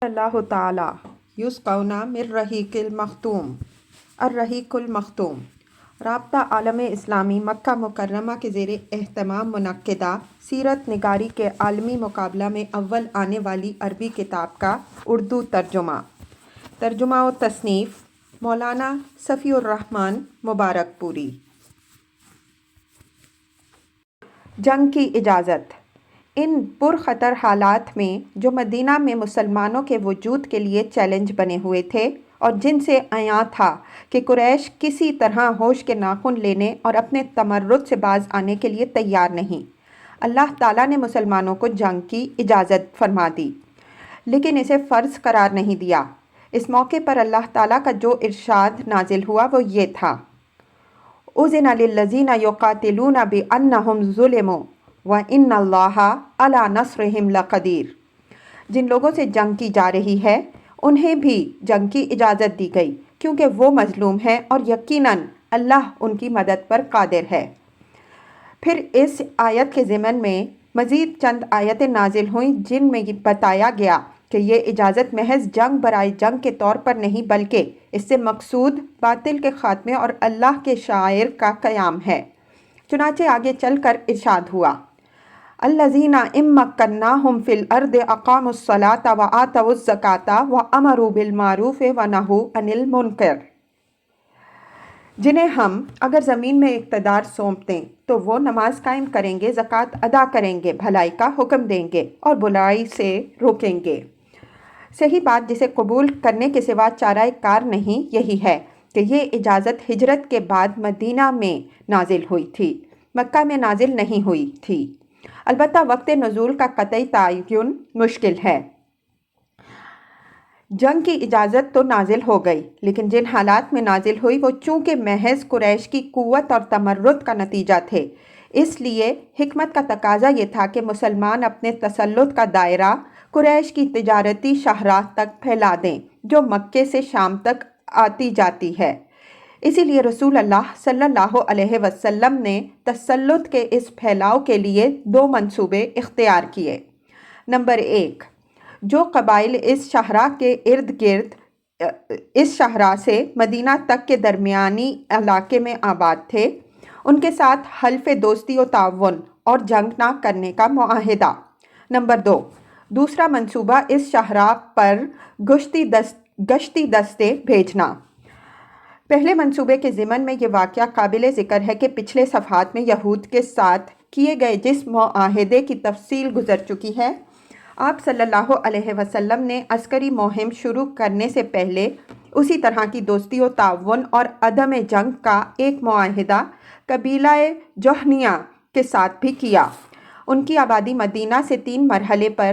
اللہ تعالی یسقون من رحیق المختوم الرحیق المختوم رابطہ عالم اسلامی مکہ مکرمہ کے زیر اہتمام منعقدہ سیرت نگاری کے عالمی مقابلہ میں اول آنے والی عربی کتاب کا اردو ترجمہ و تصنیف مولانا صفی الرحمن مبارک پوری۔ جنگ کی اجازت۔ ان پرخطر حالات میں جو مدینہ میں مسلمانوں کے وجود کے لیے چیلنج بنے ہوئے تھے اور جن سے عیاں تھا کہ قریش کسی طرح ہوش کے ناخن لینے اور اپنے تمرد سے باز آنے کے لیے تیار نہیں، اللہ تعالیٰ نے مسلمانوں کو جنگ کی اجازت فرما دی، لیکن اسے فرض قرار نہیں دیا۔ اس موقع پر اللہ تعالیٰ کا جو ارشاد نازل ہوا وہ یہ تھا: اذن للذین یقاتلون بانہم ظلموا وان اللہ علی نصرہم لقدیر۔ جن لوگوں سے جنگ کی جا رہی ہے انہیں بھی جنگ کی اجازت دی گئی کیونکہ وہ مظلوم ہیں اور یقیناً اللہ ان کی مدد پر قادر ہے۔ پھر اس آیت کے ضمن میں مزید چند آیتیں نازل ہوئیں جن میں بتایا گیا کہ یہ اجازت محض جنگ برائے جنگ کے طور پر نہیں بلکہ اس سے مقصود باطل کے خاتمے اور اللہ کے شعائر کا قیام ہے۔ چنانچہ آگے چل کر ارشاد ہوا: الذین ان مکناہم فی الارض اقاموا الصلاۃ وآتوا الزکاۃ وامروا بالمعروف ونہوا عن المنکر۔ جنہیں ہم اگر زمین میں اقتدار سونپ دیں تو وہ نماز قائم کریں گے، زکوٰۃ ادا کریں گے، بھلائی کا حکم دیں گے اور برائی سے روکیں گے۔ صحیح بات جسے قبول کرنے کے سوا چارہ کار نہیں یہی ہے کہ یہ اجازت ہجرت کے بعد مدینہ میں نازل ہوئی تھی، مکہ میں نازل نہیں ہوئی تھی۔ البتہ وقت نزول کا قطعی تعین مشکل ہے۔ جنگ کی اجازت تو نازل ہو گئی، لیکن جن حالات میں نازل ہوئی وہ چونکہ محض قریش کی قوت اور تمرد کا نتیجہ تھے، اس لیے حکمت کا تقاضا یہ تھا کہ مسلمان اپنے تسلط کا دائرہ قریش کی تجارتی شاہراہ تک پھیلا دیں جو مکے سے شام تک آتی جاتی ہے۔ اسی لیے رسول اللہ صلی اللہ علیہ وسلم نے تسلط کے اس پھیلاؤ کے لیے دو منصوبے اختیار کیے۔ نمبر 1، جو قبائل اس شاہراہ کے ارد گرد اس شاہراہ سے مدینہ تک کے درمیانی علاقے میں آباد تھے، ان کے ساتھ حلف دوستی و تعاون اور جنگ نہ کرنے کا معاہدہ۔ نمبر 2، دوسرا منصوبہ اس شاہراہ پر گشتی دستے بھیجنا۔ پہلے منصوبے کے ضمن میں یہ واقعہ قابل ذکر ہے کہ پچھلے صفحات میں یہود کے ساتھ کیے گئے جس معاہدے کی تفصیل گزر چکی ہے، آپ صلی اللہ علیہ وسلم نے عسکری مہم شروع کرنے سے پہلے اسی طرح کی دوستی و تعاون اور عدم جنگ کا ایک معاہدہ قبیلہ جہنیہ کے ساتھ بھی کیا۔ ان کی آبادی مدینہ سے 3 مرحلے پر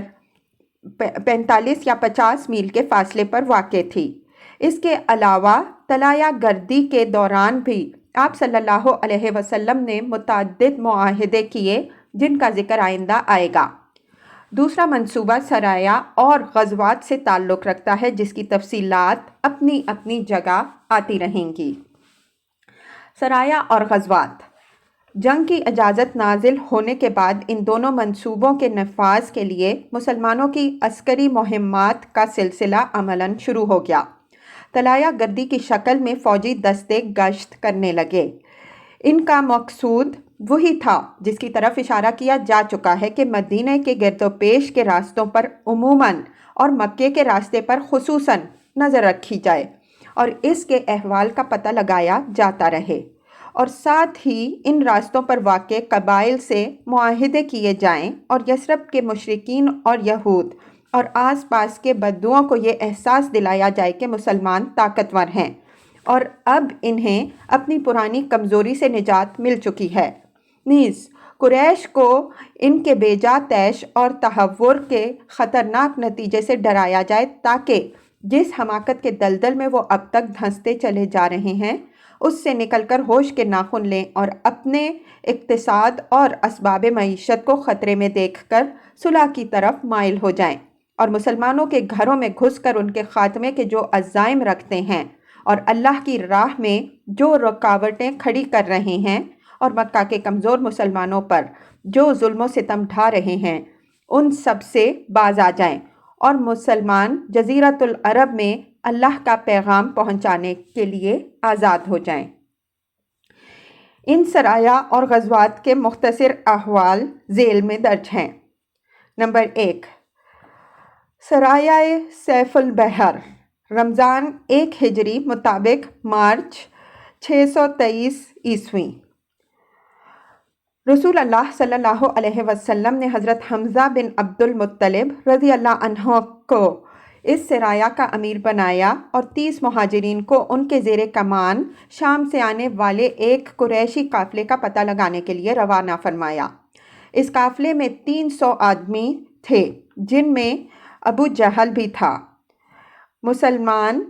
45 یا 50 میل کے فاصلے پر واقع تھی۔ اس کے علاوہ طلایہ گردی کے دوران بھی آپ صلی اللہ علیہ وسلم نے متعدد معاہدے کیے جن کا ذکر آئندہ آئے گا۔ دوسرا منصوبہ سرایہ اور غزوات سے تعلق رکھتا ہے جس کی تفصیلات اپنی اپنی جگہ آتی رہیں گی۔ سرایہ اور غزوات۔ جنگ کی اجازت نازل ہونے کے بعد ان دونوں منصوبوں کے نفاذ کے لیے مسلمانوں کی عسکری مہمات کا سلسلہ عملاً شروع ہو گیا۔ طلایہ گردی کی شکل میں فوجی دستے گشت کرنے لگے۔ ان کا مقصود وہی تھا جس کی طرف اشارہ کیا جا چکا ہے کہ مدینہ کے گرد و پیش کے راستوں پر عموماً اور مکے کے راستے پر خصوصاً نظر رکھی جائے اور اس کے احوال کا پتہ لگایا جاتا رہے، اور ساتھ ہی ان راستوں پر واقع قبائل سے معاہدے کیے جائیں اور یثرب کے مشرکین اور یہود اور آس پاس کے بدوؤں کو یہ احساس دلایا جائے کہ مسلمان طاقتور ہیں اور اب انہیں اپنی پرانی کمزوری سے نجات مل چکی ہے، نیز قریش کو ان کے بے جا طیش اور تہور کے خطرناک نتیجے سے ڈرایا جائے تاکہ جس حماقت کے دلدل میں وہ اب تک دھنستے چلے جا رہے ہیں اس سے نکل کر ہوش کے ناخن لیں اور اپنے اقتصاد اور اسباب معیشت کو خطرے میں دیکھ کر صلح کی طرف مائل ہو جائیں اور مسلمانوں کے گھروں میں گھس کر ان کے خاتمے کے جو عزائم رکھتے ہیں اور اللہ کی راہ میں جو رکاوٹیں کھڑی کر رہے ہیں اور مکہ کے کمزور مسلمانوں پر جو ظلم و ستم ڈھا رہے ہیں ان سب سے باز آ جائیں اور مسلمان جزیرۃ العرب میں اللہ کا پیغام پہنچانے کے لیے آزاد ہو جائیں۔ ان سرایا اور غزوات کے مختصر احوال ذیل میں درج ہیں۔ نمبر 1، سرایہ سیف البحر، رمضان 1 ہجری مطابق مارچ 623 عیسوی۔ رسول اللہ صلی اللہ علیہ وسلم نے حضرت حمزہ بن عبد المطلب رضی اللہ عنہ کو اس سرایہ کا امیر بنایا اور 30 مہاجرین کو ان کے زیر کمان شام سے آنے والے ایک قریشی قافلے کا پتہ لگانے کے لیے روانہ فرمایا۔ اس قافلے میں 300 آدمی تھے، جن میں ابو جہل بھی تھا۔ مسلمان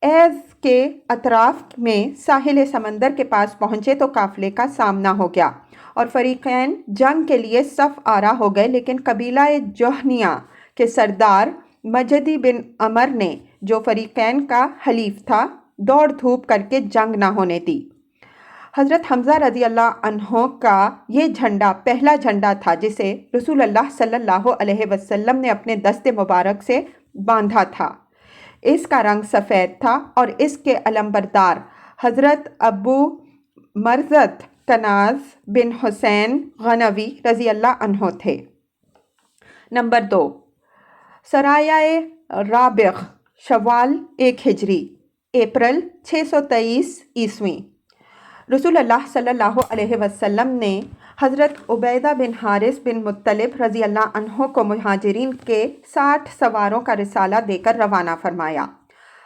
ایز کے اطراف میں ساحل سمندر کے پاس پہنچے تو قافلے کا سامنا ہو گیا اور فریقین جنگ کے لیے صف آرا ہو گئے، لیکن قبیلہ جوہنیہ کے سردار مجدی بن عمر نے، جو فریقین کا حلیف تھا، دوڑ دھوپ کر کے جنگ نہ ہونے دی۔ حضرت حمزہ رضی اللہ عنہ کا یہ جھنڈا پہلا جھنڈا تھا جسے رسول اللہ صلی اللہ علیہ وسلم نے اپنے دست مبارک سے باندھا تھا۔ اس کا رنگ سفید تھا اور اس کے علمبردار حضرت ابو مرزت کناز بن حسین غنوی رضی اللہ عنہ تھے۔ نمبر 2، سرایہ رابغ، شوال 1 ہجری، اپریل 623 عیسوی۔ رسول اللہ صلی اللہ علیہ وسلم نے حضرت عبیدہ بن حارث بن مطلب رضی اللہ عنہ کو مہاجرین کے 60 سواروں کا رسالہ دے کر روانہ فرمایا۔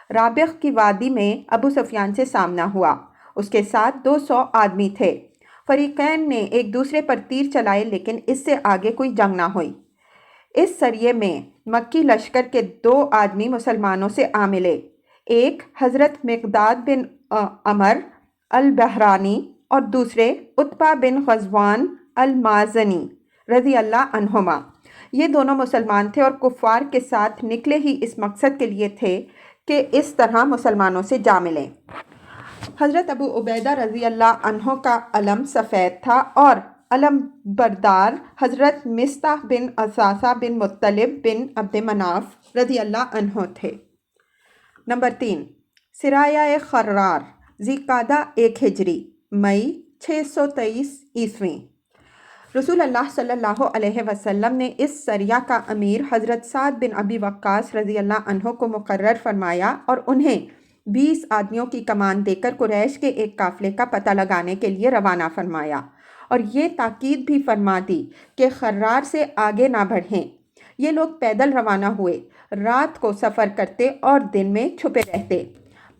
رابغ کی وادی میں ابو سفیان سے سامنا ہوا، اس کے ساتھ 200 آدمی تھے۔ فریقین نے ایک دوسرے پر تیر چلائے، لیکن اس سے آگے کوئی جنگ نہ ہوئی۔ اس سریے میں مکی لشکر کے 2 آدمی مسلمانوں سے آ ملے، ایک حضرت مقداد بن عمر البحرانی اور دوسرے عتبہ بن غزوان المازنی رضی اللہ عنہما۔ یہ دونوں مسلمان تھے اور کفار کے ساتھ نکلے ہی اس مقصد کے لیے تھے کہ اس طرح مسلمانوں سے جا ملیں۔ حضرت ابو عبیدہ رضی اللہ عنہ کا علم سفید تھا اور علم بردار حضرت مصطح بن اساسہ بن مطلب بن عبد مناف رضی اللہ عنہ تھے۔ نمبر 3، سرایہ خرار، ذی-قعدہ 1 ہجری، مئی 623 عیسوی۔ رسول اللہ صلی اللہ علیہ وسلم نے اس سریہ کا امیر حضرت سعد بن ابی وقاص رضی اللہ عنہ کو مقرر فرمایا اور انہیں 20 آدمیوں کی کمان دے کر قریش کے ایک قافلے کا پتہ لگانے کے لیے روانہ فرمایا، اور یہ تاکید بھی فرما دی کہ خرار سے آگے نہ بڑھیں۔ یہ لوگ پیدل روانہ ہوئے، رات کو سفر کرتے اور دن میں چھپے رہتے۔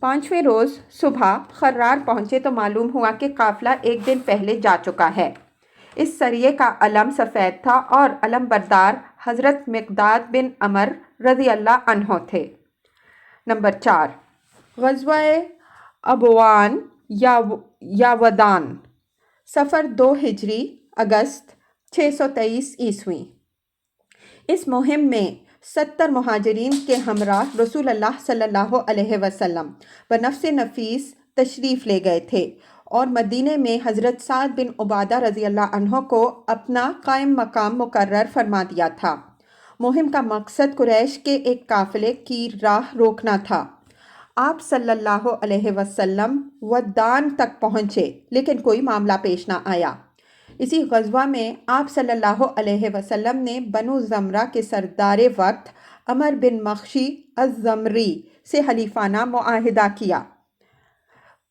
5ویں روز صبح خرار پہنچے تو معلوم ہوا کہ قافلہ ایک دن پہلے جا چکا ہے۔ اس سریے کا علم سفید تھا اور علم بردار حضرت مقداد بن عمر رضی اللہ عنہ تھے۔ نمبر 4، غزوہ ابوان یا ودان، صفر 2 ہجری، اگست 623 عیسوی۔ اس مہم میں 70 مہاجرین کے ہمراہ رسول اللہ صلی اللہ علیہ وسلم بنفس نفیس تشریف لے گئے تھے اور مدینے میں حضرت سعد بن عبادہ رضی اللہ عنہ کو اپنا قائم مقام مقرر فرما دیا تھا۔ مہم کا مقصد قریش کے ایک قافلے کی راہ روکنا تھا۔ آپ صلی اللہ علیہ وسلم ودان تک پہنچے، لیکن کوئی معاملہ پیش نہ آیا۔ اسی غزوہ میں آپ صلی اللہ علیہ وسلم نے بنو زمرہ کے سردار وقت عمر بن مخشی الزمری سے حلیفانہ معاہدہ کیا۔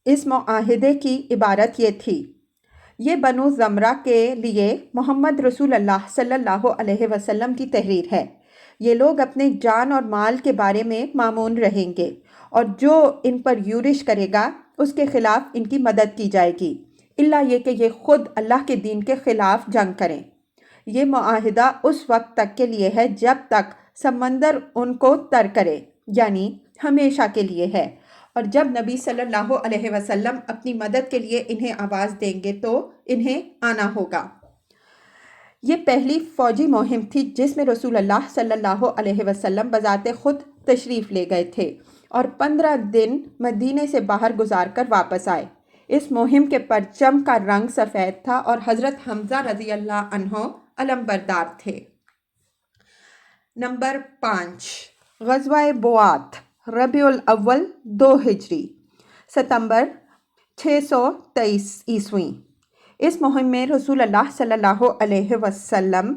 اس معاہدے کی عبارت یہ تھی: یہ بنو زمرہ کے لیے محمد رسول اللہ صلی اللہ علیہ وسلم کی تحریر ہے۔ یہ لوگ اپنے جان اور مال کے بارے میں مامون رہیں گے، اور جو ان پر یورش کرے گا اس کے خلاف ان کی مدد کی جائے گی، الا یہ کہ یہ خود اللہ کے دین کے خلاف جنگ کریں۔ یہ معاہدہ اس وقت تک کے لیے ہے جب تک سمندر ان کو تر کرے، یعنی ہمیشہ کے لیے ہے، اور جب نبی صلی اللہ علیہ وسلم اپنی مدد کے لیے انہیں آواز دیں گے تو انہیں آنا ہوگا۔ یہ پہلی فوجی مہم تھی جس میں رسول اللہ صلی اللہ علیہ وسلم بذات خود تشریف لے گئے تھے اور 15 دن مدینے سے باہر گزار کر واپس آئے۔ اس مہم کے پرچم کا رنگ سفید تھا اور حضرت حمزہ رضی اللہ عنہ علم بردار تھے۔ نمبر 5 غزوہ بوات ربیع الاول 2 ہجری ستمبر 623 عیسوی۔ اس مہم میں رسول اللہ صلی اللہ علیہ وسلم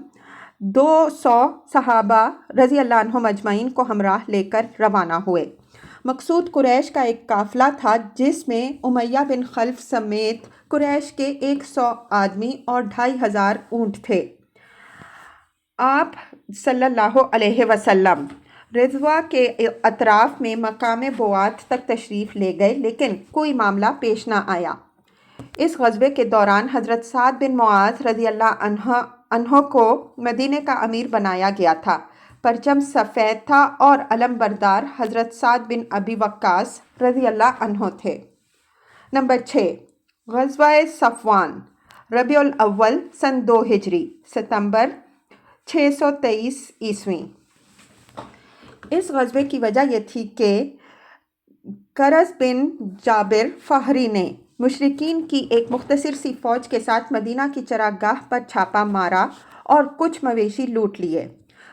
200 صحابہ رضی اللہ عنہم اجمعین کو ہمراہ لے کر روانہ ہوئے۔ مقصود قریش کا ایک قافلہ تھا جس میں امیہ بن خلف سمیت قریش کے 100 آدمی اور 2500 اونٹ تھے۔ آپ صلی اللہ علیہ وسلم رضوہ کے اطراف میں مقام بوات تک تشریف لے گئے، لیکن کوئی معاملہ پیش نہ آیا۔ اس غزوے کے دوران حضرت سعد بن معاذ رضی اللہ عنہ کو مدینے کا امیر بنایا گیا تھا۔ پرچم سفید تھا اور علم بردار حضرت سعد بن ابی وقاص رضی اللہ عنہ تھے۔ نمبر 6 غزوہ صفوان ربیع الاول سن 2 ہجری ستمبر 623 عیسوی۔ اس غزوے کی وجہ یہ تھی کہ کرز بن جابر فہری نے مشرکین کی ایک مختصر سی فوج کے ساتھ مدینہ کی چراگاہ پر چھاپا مارا اور کچھ مویشی لوٹ لیے۔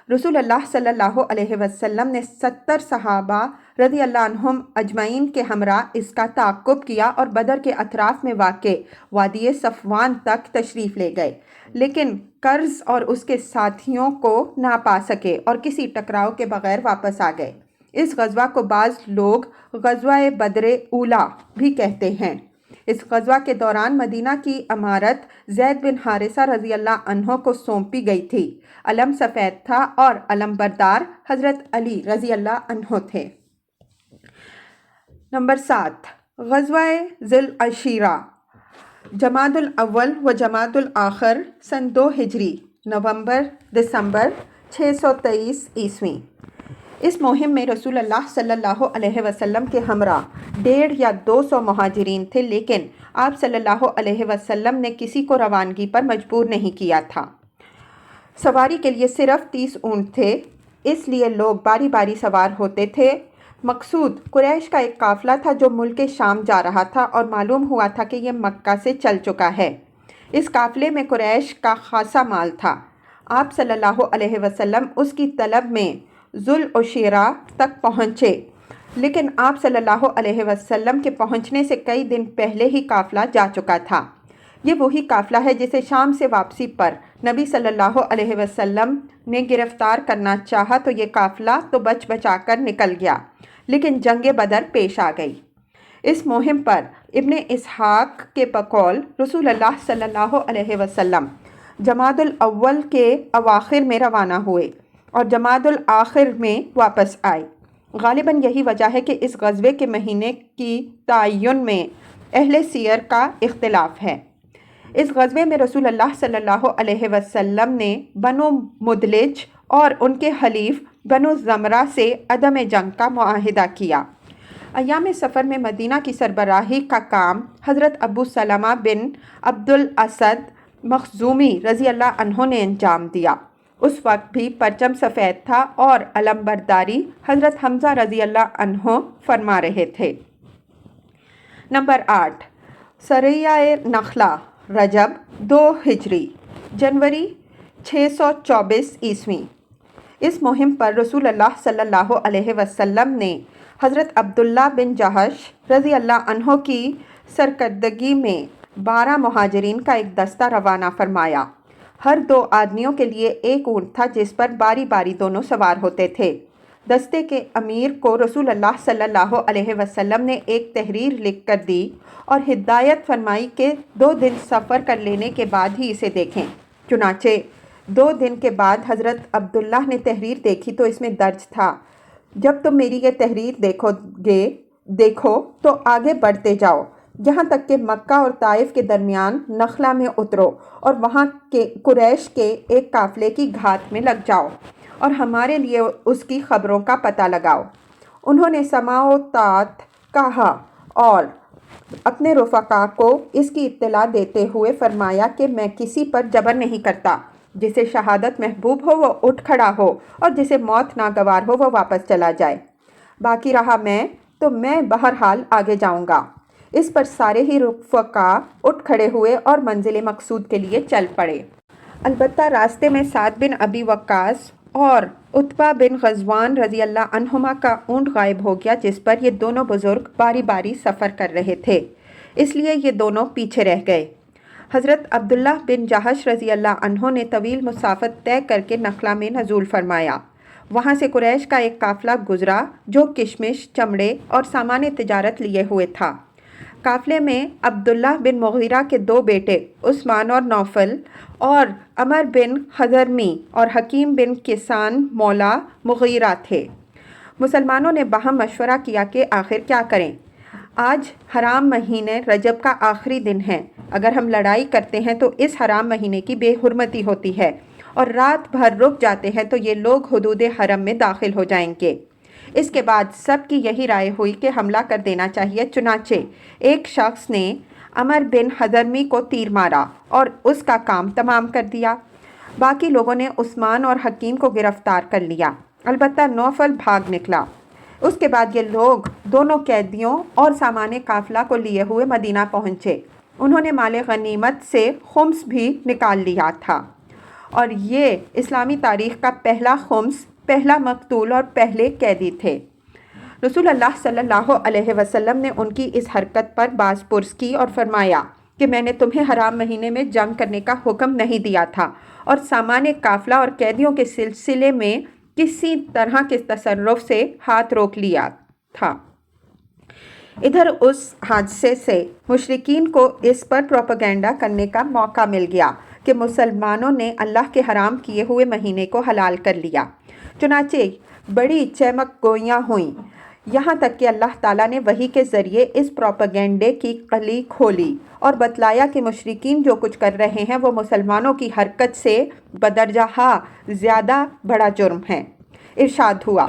رسول اللہ صلی اللہ علیہ وسلم نے 70 صحابہ رضی اللہ عنہم اجمعین کے ہمراہ اس کا تعاقب کیا اور بدر کے اطراف میں واقع وادی صفوان تک تشریف لے گئے، لیکن کرز اور اس کے ساتھیوں کو نہ پا سکے اور کسی ٹکراؤ کے بغیر واپس آ گئے۔ اس غزوہ کو بعض لوگ غزوہ بدر اولیٰ بھی کہتے ہیں۔ اس غزوہ کے دوران مدینہ کی امارت زید بن حارثہ رضی اللہ عنہ کو سونپی گئی تھی۔ علم سفید تھا اور علم بردار حضرت علی رضی اللہ عنہ تھے۔ نمبر 7 غزوہ ذی العشیرہ جمادی الاول و جمادی الآخر سن 2 ہجری نومبر دسمبر 623 عیسوی۔ اس مہم میں رسول اللہ صلی اللہ علیہ وسلم کے ہمراہ 150 یا 200 مہاجرین تھے، لیکن آپ صلی اللہ علیہ وسلم نے کسی کو روانگی پر مجبور نہیں کیا تھا۔ سواری کے لیے صرف 30 اونٹ تھے، اس لیے لوگ باری باری سوار ہوتے تھے۔ مقصود قریش کا ایک قافلہ تھا جو ملک شام جا رہا تھا اور معلوم ہوا تھا کہ یہ مکہ سے چل چکا ہے۔ اس قافلے میں قریش کا خاصا مال تھا۔ آپ صلی اللہ علیہ وسلم اس کی طلب میں ذو العشیرہ تک پہنچے، لیکن آپ صلی اللہ علیہ وسلم کے پہنچنے سے کئی دن پہلے ہی قافلہ جا چکا تھا۔ یہ وہی قافلہ ہے جسے شام سے واپسی پر نبی صلی اللہ علیہ وسلم نے گرفتار کرنا چاہا تو یہ قافلہ تو بچ بچا کر نکل گیا، لیکن جنگ بدر پیش آ گئی۔ اس مہم پر ابن اسحاق کے بقول رسول اللہ صلی اللہ علیہ وسلم جمادی الاول کے اواخر میں روانہ ہوئے اور جمادی الآخر میں واپس آئے۔ غالباً یہی وجہ ہے کہ اس غزوے کے مہینے کی تعین میں اہل سیر کا اختلاف ہے۔ اس غزوے میں رسول اللہ صلی اللہ علیہ وسلم نے بنو مدلج اور ان کے حلیف بنو زمرہ سے عدم جنگ کا معاہدہ کیا۔ ایام سفر میں مدینہ کی سربراہی کا کام حضرت ابو سلمہ بن عبد الاسد مخزومی رضی اللہ عنہ نے انجام دیا۔ اس وقت بھی پرچم سفید تھا اور علم برداری حضرت حمزہ رضی اللہ عنہ فرما رہے تھے۔ نمبر 8 سریہ نخلہ رجب 2 ہجری جنوری 624 عیسوی۔ اس مہم پر رسول اللہ صلی اللہ علیہ وسلم نے حضرت عبداللہ بن جہش رضی اللہ عنہ کی سرکردگی میں 12 مہاجرین کا ایک دستہ روانہ فرمایا۔ ہر 2 آدمیوں کے لیے ایک اونٹ تھا جس پر باری باری دونوں سوار ہوتے تھے۔ دستے کے امیر کو رسول اللہ صلی اللہ علیہ وسلم نے ایک تحریر لکھ کر دی اور ہدایت فرمائی کہ 2 دن سفر کر لینے کے بعد ہی اسے دیکھیں۔ چنانچہ 2 دن کے بعد حضرت عبداللہ نے تحریر دیکھی تو اس میں درج تھا: جب تم میری یہ تحریر دیکھو تو آگے بڑھتے جاؤ یہاں تک کہ مکہ اور طائف کے درمیان نخلا میں اترو اور وہاں کے قریش کے ایک قافلے کی گھات میں لگ جاؤ اور ہمارے لیے اس کی خبروں کا پتہ لگاؤ۔ انہوں نے سماع و طاعت کہا اور اپنے رفقا کو اس کی اطلاع دیتے ہوئے فرمایا کہ میں کسی پر جبر نہیں کرتا، جسے شہادت محبوب ہو وہ اٹھ کھڑا ہو اور جسے موت ناگوار ہو وہ واپس چلا جائے۔ باقی رہا میں بہرحال آگے جاؤں گا۔ اس پر سارے ہی رفقا اٹھ کھڑے ہوئے اور منزل مقصود کے لیے چل پڑے۔ البتہ راستے میں سعد بن ابی وقاص اور عتبہ بن غزوان رضی اللہ عنہما کا اونٹ غائب ہو گیا جس پر یہ دونوں بزرگ باری باری سفر کر رہے تھے، اس لیے یہ دونوں پیچھے رہ گئے۔ حضرت عبداللہ بن جہش رضی اللہ عنہ نے طویل مسافت طے کر کے نخلا میں نزول فرمایا۔ وہاں سے قریش کا ایک قافلہ گزرا جو کشمش، چمڑے اور سامان تجارت لیے ہوئے تھا۔ قافلے میں عبداللہ بن مغیرہ کے دو بیٹے عثمان اور نوفل اور عمر بن حضرمی اور حکیم بن کسان مولا مغیرہ تھے۔ مسلمانوں نے باہم مشورہ کیا کہ آخر کیا کریں۔ آج حرام مہینے رجب کا آخری دن ہے، اگر ہم لڑائی کرتے ہیں تو اس حرام مہینے کی بے حرمتی ہوتی ہے، اور رات بھر رک جاتے ہیں تو یہ لوگ حدود حرم میں داخل ہو جائیں گے۔ اس کے بعد سب کی یہی رائے ہوئی کہ حملہ کر دینا چاہیے، چنانچہ ایک شخص نے عمر بن حضرمی کو تیر مارا اور اس کا کام تمام کر دیا۔ باقی لوگوں نے عثمان اور حکیم کو گرفتار کر لیا، البتہ نوفل بھاگ نکلا۔ اس کے بعد یہ لوگ دونوں قیدیوں اور سامان قافلہ کو لیے ہوئے مدینہ پہنچے۔ انہوں نے مال غنیمت سے خمس بھی نکال لیا تھا، اور یہ اسلامی تاریخ کا پہلا خمس، پہلا مقتول اور پہلے قیدی تھے۔ رسول اللہ صلی اللہ علیہ وسلم نے ان کی اس حرکت پر باز پرس کی اور فرمایا کہ میں نے تمہیں حرام مہینے میں جنگ کرنے کا حکم نہیں دیا تھا، اور سامان قافلہ اور قیدیوں کے سلسلے میں کسی طرح کے تصرف سے ہاتھ روک لیا تھا۔ ادھر اس حادثے سے مشرکین کو اس پر پروپیگنڈا کرنے کا موقع مل گیا کہ مسلمانوں نے اللہ کے حرام کیے ہوئے مہینے کو حلال کر لیا۔ چنانچہ بڑی چمک گوئیاں ہوئیں، یہاں تک کہ اللہ تعالیٰ نے وحی کے ذریعے اس پروپیگنڈے کی کلی کھولی اور بتلایا کہ مشرکین جو کچھ کر رہے ہیں وہ مسلمانوں کی حرکت سے بدرجہ زیادہ بڑا جرم ہے۔ ارشاد ہوا،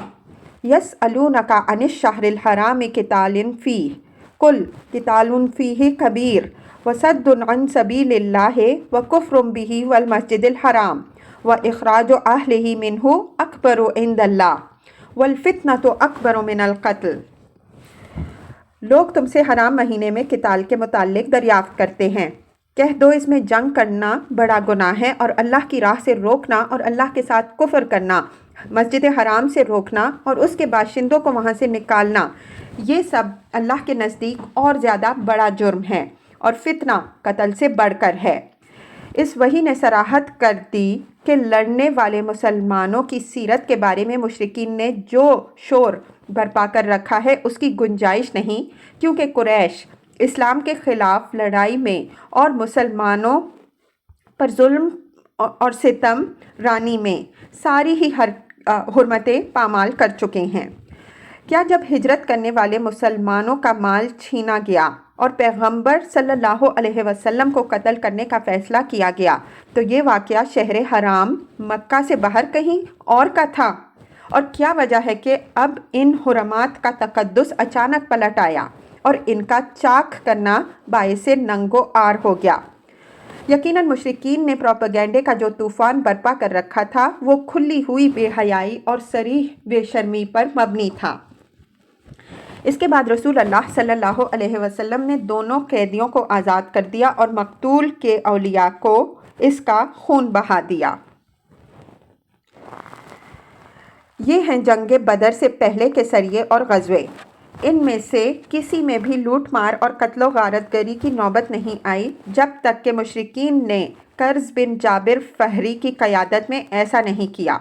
یسألونک عن الشہر الحرام قتال فیہ قل قتال فیہ کبیر وصد عن سبیل اللہ وکفر بہ والمسجد الحرام واخراج اہلہ منہ اکبر عند اللہ والفتنۃ اکبر من القتل۔ لوگ تم سے حرام مہینے میں قتال کے متعلق دریافت کرتے ہیں، کہہ دو اس میں جنگ کرنا بڑا گناہ ہے، اور اللہ کی راہ سے روکنا اور اللہ کے ساتھ کفر کرنا، مسجد حرام سے روکنا اور اس کے باشندوں کو وہاں سے نکالنا، یہ سب اللہ کے نزدیک اور زیادہ بڑا جرم ہے، اور فتنہ قتل سے بڑھ کر ہے۔ اس وحی نے صراحت کر دی کہ لڑنے والے مسلمانوں کی سیرت کے بارے میں مشرکین نے جو شور برپا کر رکھا ہے اس کی گنجائش نہیں، کیونکہ قریش اسلام کے خلاف لڑائی میں اور مسلمانوں پر ظلم اور ستم رانی میں ساری ہی حرمتیں پامال کر چکے ہیں۔ کیا جب ہجرت کرنے والے مسلمانوں کا مال چھینا گیا اور پیغمبر صلی اللہ علیہ وسلم کو قتل کرنے کا فیصلہ کیا گیا تو یہ واقعہ شہر حرام مکہ سے باہر کہیں اور کا تھا؟ اور کیا وجہ ہے کہ اب ان حرمات کا تقدس اچانک پلٹ آیا اور ان کا چاک کرنا باعث ننگ و عار ہو گیا؟ یقیناً مشرکین نے پروپیگنڈے کا جو طوفان برپا کر رکھا تھا وہ کھلی ہوئی بے حیائی اور صریح بے شرمی پر مبنی تھا۔ اس کے بعد رسول اللہ صلی اللہ علیہ وسلم نے دونوں قیدیوں کو آزاد کر دیا اور مقتول کے اولیاء کو اس کا خون بہا دیا۔ یہ ہیں جنگ بدر سے پہلے کے سریے اور غزوے۔ ان میں سے کسی میں بھی لوٹ مار اور قتل و غارت گری کی نوبت نہیں آئی جب تک کہ مشرکین نے کرز بن جابر فہری کی قیادت میں ایسا نہیں کیا۔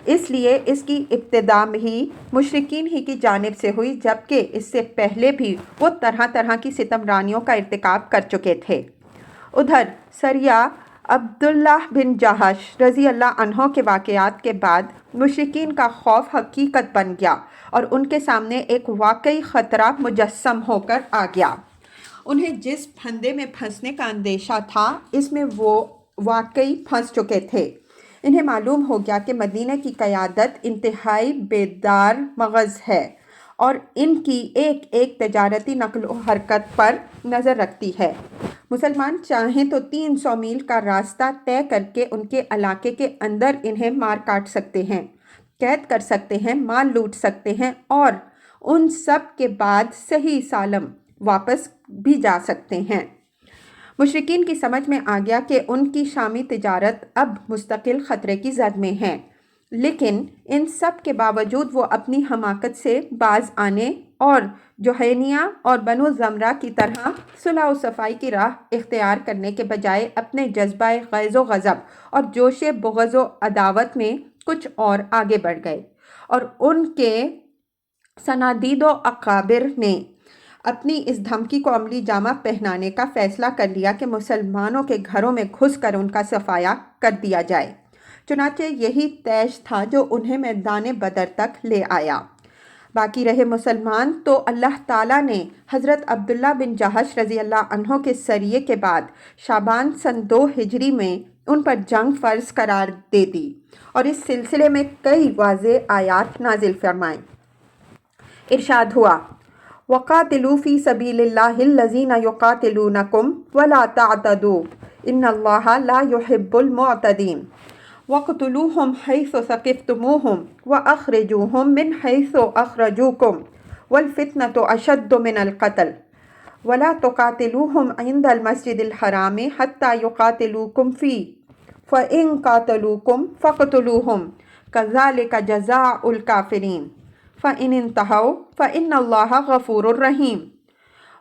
اس لیے اس کی ابتدا ہی مشرکین ہی کی جانب سے ہوئی، جبکہ اس سے پہلے بھی وہ طرح طرح کی ستم رانیوں کا ارتکاب کر چکے تھے۔ ادھر سریہ عبداللہ بن جہش رضی اللہ عنہ کے واقعات کے بعد مشرکین کا خوف حقیقت بن گیا اور ان کے سامنے ایک واقعی خطرہ مجسم ہو کر آ گیا۔ انہیں جس پھندے میں پھنسنے کا اندیشہ تھا اس میں وہ واقعی پھنس چکے تھے۔ انہیں معلوم ہو گیا کہ مدینہ کی قیادت انتہائی بیدار مغز ہے اور ان کی ایک ایک تجارتی نقل و حرکت پر نظر رکھتی ہے۔ مسلمان چاہیں تو 300 میل کا راستہ طے کر کے ان کے علاقے کے اندر انہیں مار کاٹ سکتے ہیں، قید کر سکتے ہیں، مال لوٹ سکتے ہیں اور ان سب کے بعد صحیح سالم واپس بھی جا سکتے ہیں۔ مشرکین کی سمجھ میں آ گیا کہ ان کی شامی تجارت اب مستقل خطرے کی زد میں ہے۔ لیکن ان سب کے باوجود وہ اپنی حماقت سے باز آنے اور جوہینیہ اور بنو زمرہ کی طرح صلح و صفائی کی راہ اختیار کرنے کے بجائے اپنے جذبہ غیظ و غضب اور جوش بغض و عداوت میں کچھ اور آگے بڑھ گئے، اور ان کے صنادید و اکابر نے اپنی اس دھمکی کو عملی جامہ پہنانے کا فیصلہ کر لیا کہ مسلمانوں کے گھروں میں گھس کر ان کا صفایا کر دیا جائے۔ چنانچہ یہی طیش تھا جو انہیں میدان بدر تک لے آیا۔ باقی رہے مسلمان تو اللہ تعالیٰ نے حضرت عبداللہ بن جہش رضی اللہ عنہ کے سریے کے بعد شعبان سن 2 ہجری میں ان پر جنگ فرض قرار دے دی اور اس سلسلے میں کئی واضح آیات نازل فرمائیں۔ ارشاد ہوا، وَقَاتِلُوا فِي سَبِيلِ اللَّهِ الَّذِينَ يُقَاتِلُونَكُمْ وَلَا تَعْتَدُوا إِنَّ اللَّهَ لَا يُحِبُّ الْمُعْتَدِينَ وَاقْتُلُوهُمْ حَيْثُ ثَقِفْتُمُوهُمْ وَأَخْرِجُوهُمْ مِنْ حَيْثُ أَخْرَجُوكُمْ وَالْفِتْنَةُ أَشَدُّ مِنَ الْقَتْلِ وَلَا تُقَاتِلُوهُمْ عِنْدَ الْمَسْجِدِ الْحَرَامِ حَتَّى يُقَاتِلُوكُمْ فِيهِ فَإِنْ قَاتَلُوكُمْ فَاقْتُلُوهُمْ كَذَلِكَ جَزَاءُ الْكَافِرِينَ فَإِنِ انْتَهَوْا فَإِنَّ اللَّهَ غَفُورٌ رَحِيمٌ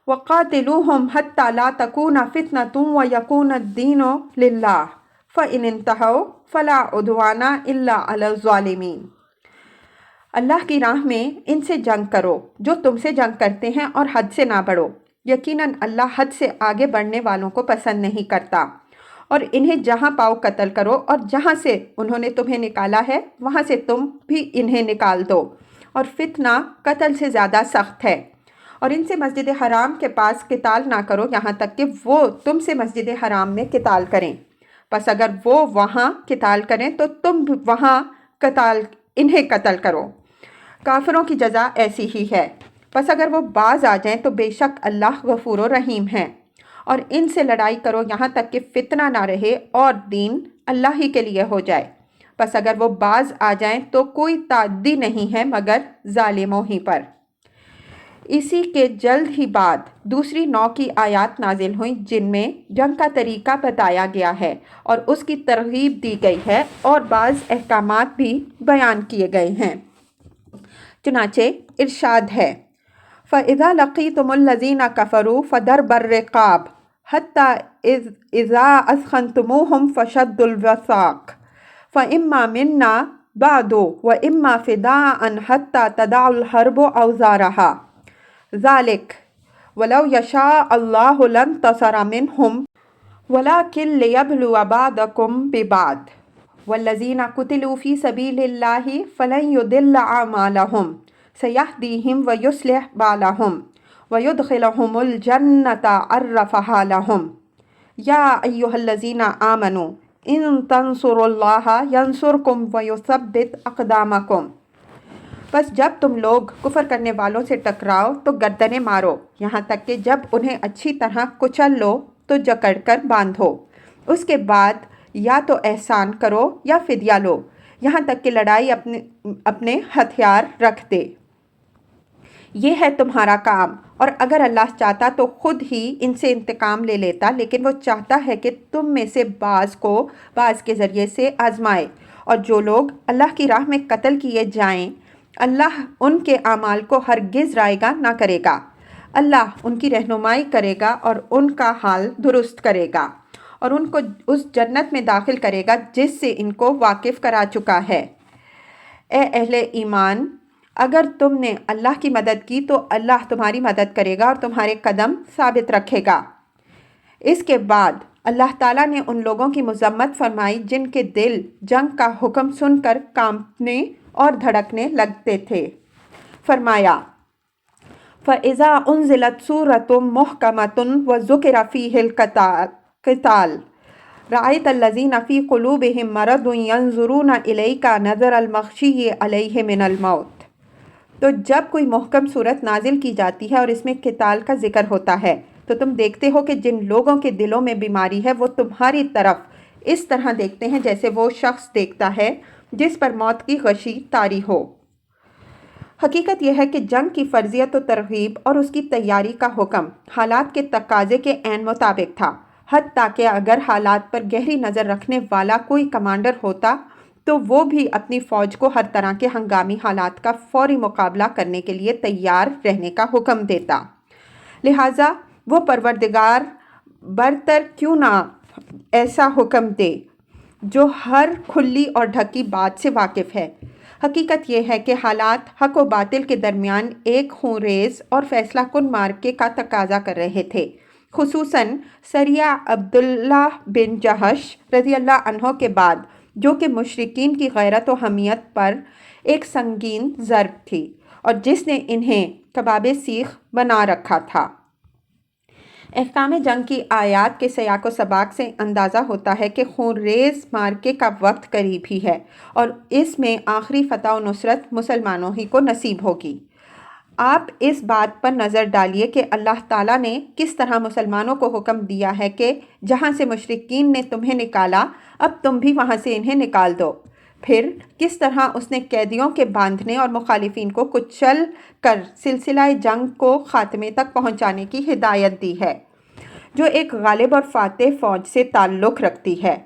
وَقَاتِلُوهُمْ حَتَّى لَا تَكُونَ فِتْنَةٌ وَيَكُونَ الدِّينُ لِلَّهِ فَإِنِ انْتَهَوْا فَلَا عُدْوَانَ إِلَّا عَلَى الظَّالِمِينَ۔ اللہ کی راہ میں ان سے جنگ کرو جو تم سے جنگ کرتے ہیں اور حد سے نہ بڑھو، یقیناً اللہ حد سے آگے بڑھنے والوں کو پسند نہیں کرتا، اور انہیں جہاں پاؤ قتل کرو اور جہاں سے انہوں نے تمہیں نکالا ہے وہاں سے تم بھی انہیں نکال دو، اور فتنہ قتل سے زیادہ سخت ہے، اور ان سے مسجد حرام کے پاس قتال نہ کرو یہاں تک کہ وہ تم سے مسجد حرام میں قتال کریں، پس اگر وہ وہاں قتال کریں تو تم وہاں انہیں قتل کرو، کافروں کی جزا ایسی ہی ہے۔ پس اگر وہ باز آ جائیں تو بے شک اللہ غفور و رحیم ہے، اور ان سے لڑائی کرو یہاں تک کہ فتنہ نہ رہے اور دین اللہ ہی کے لیے ہو جائے، پس اگر وہ باز آ جائیں تو کوئی تعدی نہیں ہے مگر ظالموں ہی پر۔ اسی کے جلد ہی بعد دوسری نوع کی آیات نازل ہوئیں جن میں جنگ کا طریقہ بتایا گیا ہے اور اس کی ترغیب دی گئی ہے اور بعض احکامات بھی بیان کیے گئے ہیں۔ چنانچہ ارشاد ہے، فَإِذَا لَقِيتُمُ الَّذِينَ كَفَرُوا فَضَرْبَ الرِّقَابِ حَتَّى إِذَا أَثْخَنْتُمُوهُمْ فَشَدُّوا الْوَثَاقَ فَإِمَّا مِنَّا بَعْدُ وَإِمَّا فِدَاءً حَتَّى تَضَعَ الْحَرْبُ أَوْزَارَهَا ذَلِكَ وَلَوْ يَشَاءُ اللَّهُ لَانتَصَرَ مِنْهُمْ وَلَكِنْ لِيَبْلُوَ بَعْضَكُمْ بِبَعْضٍ وَالَّذِينَ قُتِلُوا فِي سَبِيلِ اللَّهِ فَلَنْ يُضِلَّ أَعْمَالَهُمْ سَيَهْدِيهِمْ وَيُصْلِحُ بَالَهُمْ وَيُدْخِلُهُمُ الْجَنَّةَ عَرَّفَهَا لَهُمْ يَا أَيُّهَا الَّذِينَ آمَنُوا إِن تَنْصُرُوا اللَّهَ يَنْصُرْكُمْ وَيُثَبِّتْ أَقْدَامَكُمْ۔ بس جب تم لوگ کفر کرنے والوں سے ٹکراؤ تو گردنیں مارو یہاں تک کہ جب انہیں اچھی طرح کچل لو تو جکڑ کر باندھو، اس کے بعد یا تو احسان کرو یا فدیہ لو یہاں تک کہ لڑائی اپنے ہتھیار رکھ دے۔ یہ ہے تمہارا کام، اور اگر اللہ چاہتا تو خود ہی ان سے انتقام لے لیتا، لیکن وہ چاہتا ہے کہ تم میں سے بعض کو بعض کے ذریعے سے آزمائے، اور جو لوگ اللہ کی راہ میں قتل کیے جائیں اللہ ان کے اعمال کو ہرگز رائیگاں نہ کرے گا، اللہ ان کی رہنمائی کرے گا اور ان کا حال درست کرے گا، اور ان کو اس جنت میں داخل کرے گا جس سے ان کو واقف کرا چکا ہے۔ اے اہل ایمان، اگر تم نے اللہ کی مدد کی تو اللہ تمہاری مدد کرے گا اور تمہارے قدم ثابت رکھے گا۔ اس کے بعد اللہ تعالیٰ نے ان لوگوں کی مذمت فرمائی جن کے دل جنگ کا حکم سن کر کانپنے اور دھڑکنے لگتے تھے۔ فرمایا، فَإِذَا أُنزِلَتْ سُورَةٌ مُحْكَمَةٌ وَذُكِرَ فِيهِ الْقِتَالُ رَأَيْتَ الَّذِينَ فِي قُلُوبِهِم مَّرَضٌ يَنظُرُونَ إِلَيْكَ نَظَرَ الْمَغْشِيِّ عَلَيْهِ مِنَ الْمَوْتِ۔ تو جب کوئی محکم صورت نازل کی جاتی ہے اور اس میں قتال کا ذکر ہوتا ہے تو تم دیکھتے ہو کہ جن لوگوں کے دلوں میں بیماری ہے وہ تمہاری طرف اس طرح دیکھتے ہیں جیسے وہ شخص دیکھتا ہے جس پر موت کی غشی طاری ہو۔ حقیقت یہ ہے کہ جنگ کی فرضیت و ترغیب اور اس کی تیاری کا حکم حالات کے تقاضے کے عین مطابق تھا، حتیٰ کہ اگر حالات پر گہری نظر رکھنے والا کوئی کمانڈر ہوتا تو وہ بھی اپنی فوج کو ہر طرح کے ہنگامی حالات کا فوری مقابلہ کرنے کے لیے تیار رہنے کا حکم دیتا۔ لہٰذا وہ پروردگار برتر کیوں نہ ایسا حکم دے جو ہر کھلی اور ڈھکی بات سے واقف ہے۔ حقیقت یہ ہے کہ حالات حق و باطل کے درمیان ایک خونریز اور فیصلہ کن معرکے کا تقاضا کر رہے تھے، خصوصاً سریہ عبداللہ بن جہش رضی اللہ عنہ کے بعد، جو کہ مشرکین کی غیرت و حمیت پر ایک سنگین ضرب تھی اور جس نے انہیں کباب سیخ بنا رکھا تھا۔ احکام جنگ کی آیات کے سیاق و سباق سے اندازہ ہوتا ہے کہ خونریز معرکے کا وقت قریب ہی ہے اور اس میں آخری فتح و نصرت مسلمانوں ہی کو نصیب ہوگی۔ آپ اس بات پر نظر ڈالیے کہ اللہ تعالیٰ نے کس طرح مسلمانوں کو حکم دیا ہے کہ جہاں سے مشرکین نے تمہیں نکالا اب تم بھی وہاں سے انہیں نکال دو۔ پھر کس طرح اس نے قیدیوں کے باندھنے اور مخالفین کو کچل کر سلسلہ جنگ کو خاتمے تک پہنچانے کی ہدایت دی ہے، جو ایک غالب اور فاتح فوج سے تعلق رکھتی ہے۔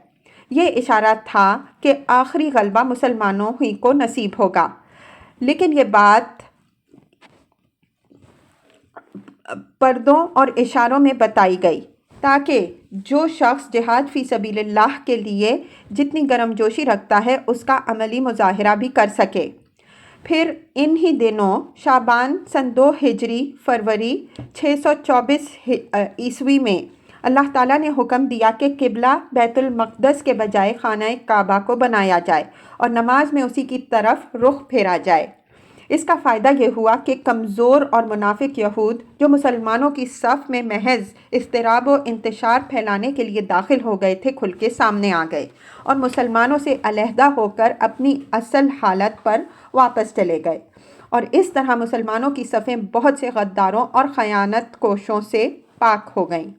یہ اشارہ تھا کہ آخری غلبہ مسلمانوں ہی کو نصیب ہوگا، لیکن یہ بات پردوں اور اشاروں میں بتائی گئی تاکہ جو شخص جہاد فی سبیل اللہ کے لیے جتنی گرم جوشی رکھتا ہے اس کا عملی مظاہرہ بھی کر سکے۔ پھر ان ہی دنوں شعبان سن 2 ہجری فروری 624 عیسوی میں اللہ تعالیٰ نے حکم دیا کہ قبلہ بیت المقدس کے بجائے خانہ کعبہ کو بنایا جائے اور نماز میں اسی کی طرف رخ پھیرا جائے۔ اس کا فائدہ یہ ہوا کہ کمزور اور منافق یہود جو مسلمانوں کی صف میں محض اضطراب و انتشار پھیلانے کے لیے داخل ہو گئے تھے، کھل کے سامنے آ گئے اور مسلمانوں سے علیحدہ ہو کر اپنی اصل حالت پر واپس چلے گئے، اور اس طرح مسلمانوں کی صفیں بہت سے غداروں اور خیانت کوشوں سے پاک ہو گئیں۔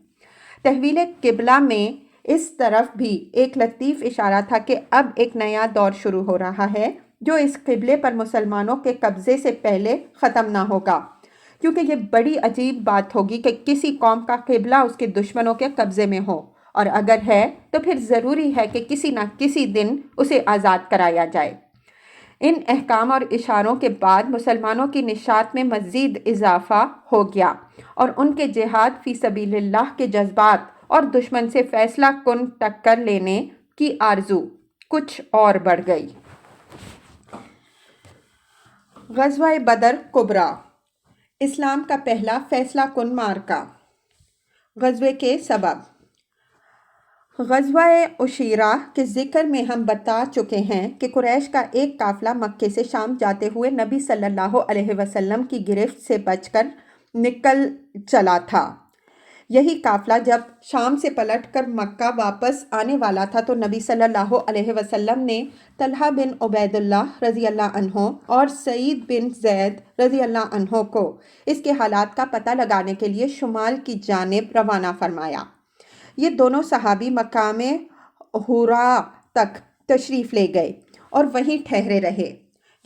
تحویل قبلہ میں اس طرف بھی ایک لطیف اشارہ تھا کہ اب ایک نیا دور شروع ہو رہا ہے جو اس قبلے پر مسلمانوں کے قبضے سے پہلے ختم نہ ہوگا، کیونکہ یہ بڑی عجیب بات ہوگی کہ کسی قوم کا قبلہ اس کے دشمنوں کے قبضے میں ہو، اور اگر ہے تو پھر ضروری ہے کہ کسی نہ کسی دن اسے آزاد کرایا جائے۔ ان احکام اور اشاروں کے بعد مسلمانوں کی نشاط میں مزید اضافہ ہو گیا اور ان کے جہاد فی سبیل اللہ کے جذبات اور دشمن سے فیصلہ کن ٹکر لینے کی آرزو کچھ اور بڑھ گئی۔ غزوہ بدر کبریٰ، اسلام کا پہلا فیصلہ کن معرکہ۔ غزوے کے سبب۔ غزوہ عشیرہ کے ذکر میں ہم بتا چکے ہیں کہ قریش کا ایک قافلہ مکے سے شام جاتے ہوئے نبی صلی اللہ علیہ وسلم کی گرفت سے بچ کر نکل چلا تھا۔ یہی قافلہ جب شام سے پلٹ کر مکہ واپس آنے والا تھا تو نبی صلی اللہ علیہ وسلم نے طلحہ بن عبید اللہ رضی اللہ عنہ اور سعید بن زید رضی اللہ عنہ کو اس کے حالات کا پتہ لگانے کے لیے شمال کی جانب روانہ فرمایا۔ یہ دونوں صحابی مقام حراء تک تشریف لے گئے اور وہیں ٹھہرے رہے۔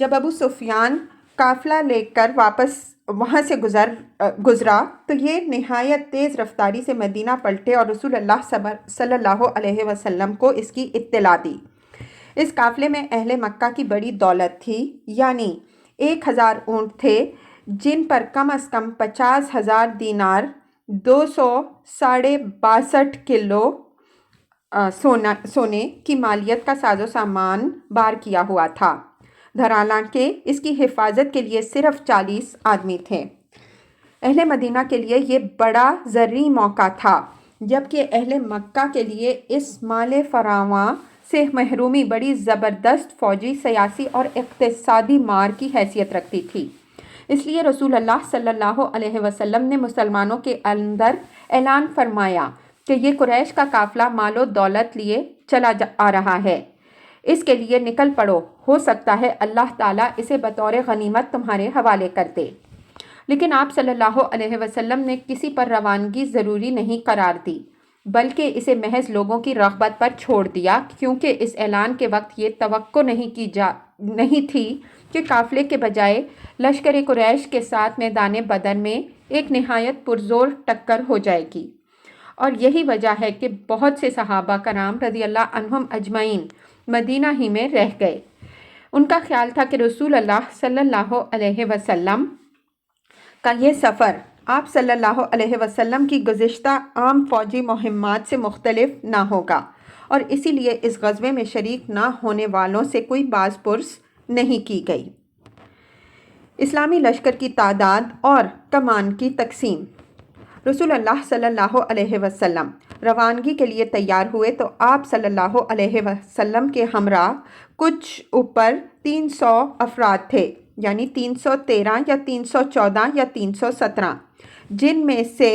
جب ابو سفیان قافلہ لے کر واپس وہاں سے گزرا تو یہ نہایت تیز رفتاری سے مدینہ پلٹے اور رسول اللہ صلی اللہ علیہ وسلم کو اس کی اطلاع دی۔ اس قافلے میں اہل مکہ کی بڑی دولت تھی، یعنی 1000 اونٹ تھے جن پر کم از کم 50,000 دینار 262 کلو سونے کی مالیت کا ساز و سامان بار کیا ہوا تھا، حالانکہ اس کی حفاظت کے لیے صرف 40 آدمی تھے۔ اہل مدینہ کے لیے یہ بڑا زرعی موقع تھا، جبکہ اہل مکہ کے لیے اس مال فراواں سے محرومی بڑی زبردست فوجی، سیاسی اور اقتصادی مار کی حیثیت رکھتی تھی۔ اس لیے رسول اللہ صلی اللہ علیہ وسلم نے مسلمانوں کے اندر اعلان فرمایا کہ یہ قریش کا قافلہ مال و دولت لیے چلا آ رہا ہے، اس کے لیے نکل پڑو، ہو سکتا ہے اللہ تعالیٰ اسے بطور غنیمت تمہارے حوالے کر دے۔ لیکن آپ صلی اللہ علیہ وسلم نے کسی پر روانگی ضروری نہیں قرار دی، بلکہ اسے محض لوگوں کی رغبت پر چھوڑ دیا، کیونکہ اس اعلان کے وقت یہ توقع نہیں تھی کہ قافلے کے بجائے لشکر قریش کے ساتھ میدان بدر میں ایک نہایت پرزور ٹکر ہو جائے گی، اور یہی وجہ ہے کہ بہت سے صحابہ کرام رضی اللہ عنہم اجمعین مدینہ ہی میں رہ گئے۔ ان کا خیال تھا کہ رسول اللہ صلی اللہ علیہ وسلم کا یہ سفر آپ صلی اللہ علیہ وسلم کی گزشتہ عام فوجی مہمات سے مختلف نہ ہوگا، اور اسی لیے اس غزوے میں شریک نہ ہونے والوں سے کوئی باز پرس نہیں کی گئی۔ اسلامی لشکر کی تعداد اور کمان کی تقسیم۔ رسول اللہ صلی اللہ علیہ وسلم روانگی کے لیے تیار ہوئے تو آپ صلی اللہ علیہ وسلم کے ہمراہ کچھ اوپر 300 افراد تھے، یعنی 313 یا 314 یا 317، جن میں سے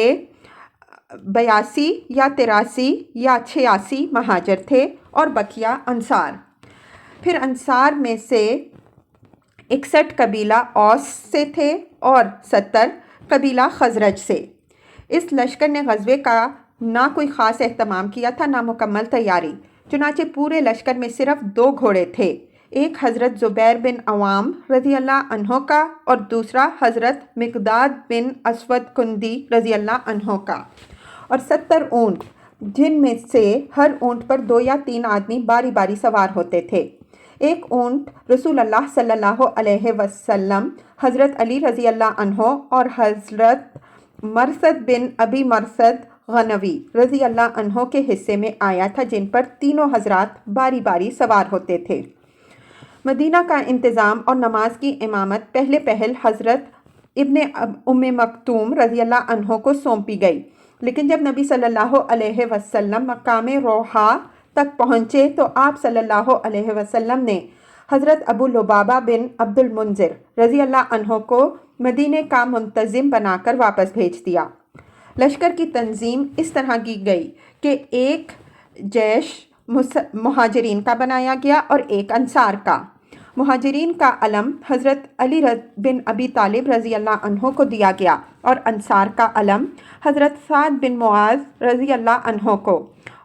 82 یا 83 یا 86 مہاجر تھے اور بقیہ انصار۔ پھر انصار میں سے 61 قبیلہ اوس سے تھے اور 70 قبیلہ خزرج سے۔ اس لشکر نے غزوے کا نہ کوئی خاص اہتمام کیا تھا، نہ مکمل تیاری، چنانچہ پورے لشکر میں صرف 2 گھوڑے تھے، ایک حضرت زبیر بن عوام رضی اللہ عنہ کا اور دوسرا حضرت مقداد بن اسود کندی رضی اللہ عنہ کا، اور 70 اونٹ، جن میں سے ہر اونٹ پر 2 یا 3 آدمی باری باری سوار ہوتے تھے۔ ایک اونٹ رسول اللہ صلی اللہ علیہ وسلم، حضرت علی رضی اللہ عنہ اور حضرت مرثد بن ابی مرثد غنوی رضی اللہ عنہ کے حصے میں آیا تھا، جن پر تینوں حضرات باری باری سوار ہوتے تھے۔ مدینہ کا انتظام اور نماز کی امامت پہلے پہل حضرت ابن ام مکتوم رضی اللہ عنہ کو سونپی گئی، لیکن جب نبی صلی اللہ علیہ وسلم مقام روحا تک پہنچے تو آپ صلی اللہ علیہ وسلم نے حضرت ابو لبابہ بن عبد المنذر رضی اللہ عنہ کو مدینے کا منتظم بنا کر واپس بھیج دیا۔ لشکر کی تنظیم اس طرح کی گئی کہ ایک جیش مہاجرین کا بنایا گیا اور ایک انصار کا۔ مہاجرین کا علم حضرت علی بن ابی طالب رضی اللہ عنہ کو دیا گیا اور انصار کا علم حضرت سعد بن معاذ رضی اللہ عنہ کو،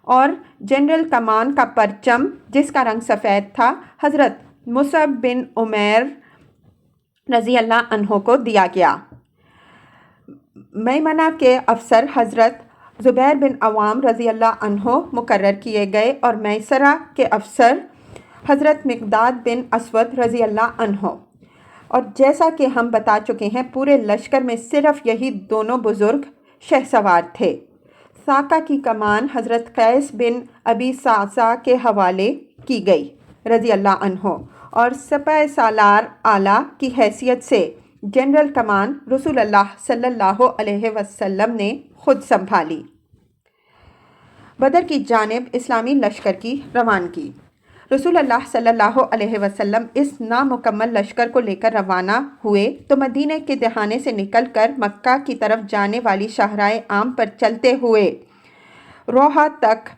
اور جنرل کمان کا پرچم جس کا رنگ سفید تھا حضرت مصعب بن عمیر رضی اللہ عنہ کو دیا گیا۔ میمنہ کے افسر حضرت زبیر بن عوام رضی اللہ عنہ مقرر کیے گئے اور میسرہ کے افسر حضرت مقداد بن اسود رضی اللہ عنہ، اور جیسا کہ ہم بتا چکے ہیں پورے لشکر میں صرف یہی دونوں بزرگ شہسوار تھے۔ ساقہ کی کمان حضرت قیس بن ابی صعصع کے حوالے کی گئی رضی اللہ عنہ، اور سپہ سالار اعلیٰ کی حیثیت سے جنرل کمان رسول اللہ صلی اللہ علیہ وسلم نے خود سنبھالی۔ بدر کی جانب اسلامی لشکر کی روانگی۔ رسول اللہ صلی اللہ علیہ وسلم اس نامکمل لشکر کو لے کر روانہ ہوئے تو مدینہ کے دہانے سے نکل کر مکہ کی طرف جانے والی شاہراہ عام پر چلتے ہوئے روحا تک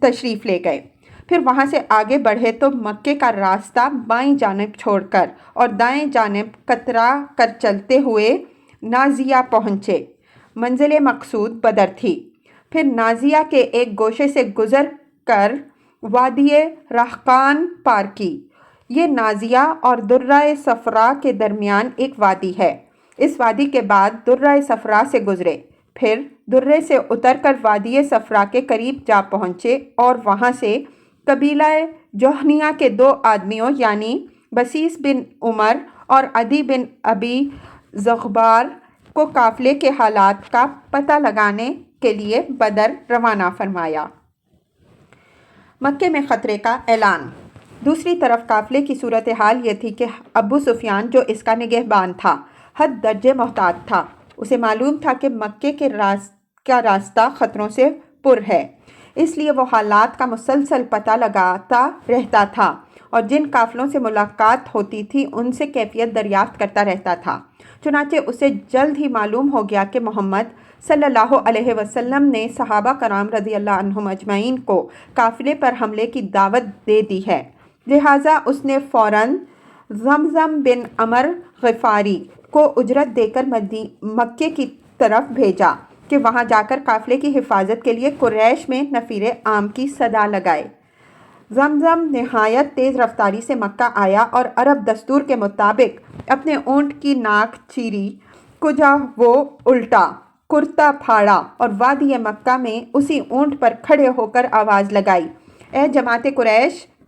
تشریف لے گئے۔ پھر وہاں سے آگے بڑھے تو مکے کا راستہ بائیں جانب چھوڑ کر اور دائیں جانب کترا کر چلتے ہوئے نازیہ پہنچے۔ منزل مقصود بدر تھی۔ پھر نازیہ کے ایک گوشے سے گزر کر وادی رحقان پار کی۔ یہ نازیہ اور درہ صفرا کے درمیان ایک وادی ہے۔ اس وادی کے بعد درہ صفرا سے گزرے، پھر درے سے اتر کر وادی صفرا کے قریب جا پہنچے اور وہاں سے قبیلہ جوہنیہ کے 2 آدمیوں یعنی بسیس بن عمر اور عدی بن ابی زغبار کو قافلے کے حالات کا پتہ لگانے کے لیے بدر روانہ فرمایا۔ مکے میں خطرے کا اعلان۔ دوسری طرف قافلے کی صورتحال یہ تھی کہ ابو سفیان جو اس کا نگہبان تھا حد درجے محتاط تھا۔ اسے معلوم تھا کہ مکے کا راستہ خطروں سے پر ہے، اس لیے وہ حالات کا مسلسل پتہ لگاتا رہتا تھا اور جن قافلوں سے ملاقات ہوتی تھی ان سے کیفیت دریافت کرتا رہتا تھا۔ چنانچہ اسے جلد ہی معلوم ہو گیا کہ محمد صلی اللہ علیہ وسلم نے صحابہ کرام رضی اللہ عنہم اجمعین کو قافلے پر حملے کی دعوت دے دی ہے، لہٰذا اس نے فوراً زمزم بن عمر غفاری کو اجرت دے کر مکے کی طرف بھیجا کہ وہاں جا کر قافلے کی حفاظت کے لیے قریش میں نفیر عام کی صدا لگائے۔ زمزم نہایت تیز رفتاری سے مکہ آیا اور عرب دستور کے مطابق اپنے اونٹ کی ناک چیری، کجا وہ الٹا، کرتا پھاڑا اور وادی مکہ میں اسی اونٹ پر کھڑے ہو کر آواز لگائی، اے جماعت قریش،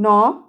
9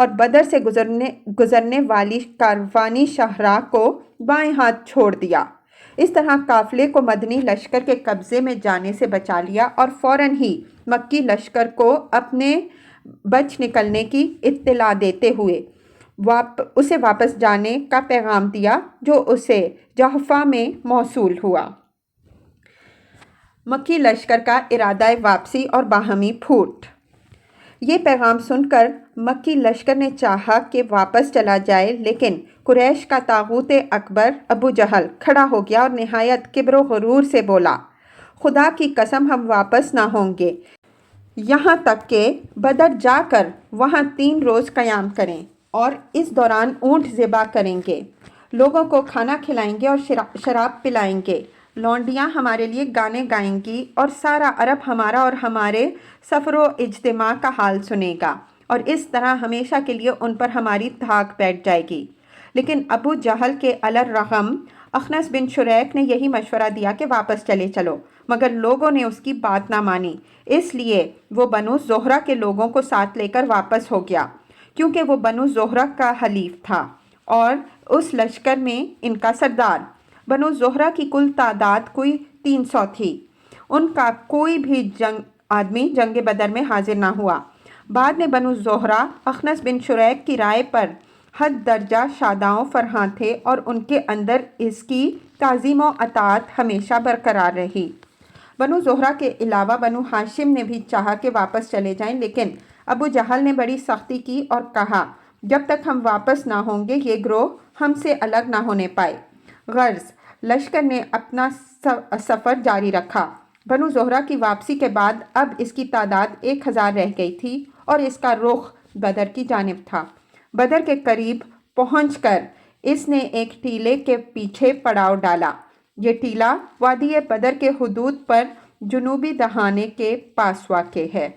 اور بدر سے گزرنے والی کاروانی شاہراہ کو بائیں ہاتھ چھوڑ دیا۔ اس طرح قافلے کو مدنی لشکر کے قبضے میں جانے سے بچا لیا اور فوراً ہی مکی لشکر کو اپنے بچ نکلنے کی اطلاع دیتے ہوئے اسے واپس جانے کا پیغام دیا، جو اسے جحفہ میں موصول ہوا۔ مکی لشکر کا ارادہ واپسی اور باہمی پھوٹ۔ یہ پیغام سن کر مکی لشکر نے چاہا کہ واپس چلا جائے، لیکن قریش کا طاغوت اکبر ابو جہل کھڑا ہو گیا اور نہایت کبر و غرور سے بولا، خدا کی قسم ہم واپس نہ ہوں گے یہاں تک کہ بدر جا کر وہاں 3 روز قیام کریں اور اس دوران اونٹ ذبح کریں گے، لوگوں کو کھانا کھلائیں گے اور شراب پلائیں گے، لونڈیاں ہمارے لیے گانے گائیں گی اور سارا عرب ہمارا اور ہمارے سفر و اجتماع کا حال سنے گا، اور اس طرح ہمیشہ کے لیے ان پر ہماری دھاک بیٹھ جائے گی۔ لیکن ابو جہل کے الرغم اخنس بن شریک نے یہی مشورہ دیا کہ واپس چلے چلو، مگر لوگوں نے اس کی بات نہ مانی، اس لیے وہ بنو زہرہ کے لوگوں کو ساتھ لے کر واپس ہو گیا، کیونکہ وہ بنو زہرہ کا حلیف تھا اور اس لشکر میں ان کا سردار۔ بنو زہرہ کی کل تعداد کوئی 300 تھی۔ ان کا کوئی بھی آدمی جنگ بدر میں حاضر نہ ہوا۔ بعد میں بنو زہرہ اخنس بن شریک کی رائے پر حد درجہ شاداں و فرحاں تھے اور ان کے اندر اس کی تعظیم و اطاعت ہمیشہ برقرار رہی۔ بنو زہرہ کے علاوہ بنو ہاشم نے بھی چاہا کہ واپس چلے جائیں، لیکن ابو جہل نے بڑی سختی کی اور کہا، جب تک ہم واپس نہ ہوں گے یہ گروہ ہم سے الگ نہ ہونے پائے۔ غرض لشکر نے اپنا سفر جاری رکھا۔ بنو زہرہ کی واپسی کے بعد اب اس کی تعداد 1000 رہ گئی تھی اور اس کا رخ بدر کی جانب تھا۔ بدر کے قریب پہنچ کر اس نے ایک ٹیلے کے پیچھے پڑاؤ ڈالا۔ یہ ٹیلا وادی بدر کے حدود پر جنوبی دہانے کے پاس واقع ہے۔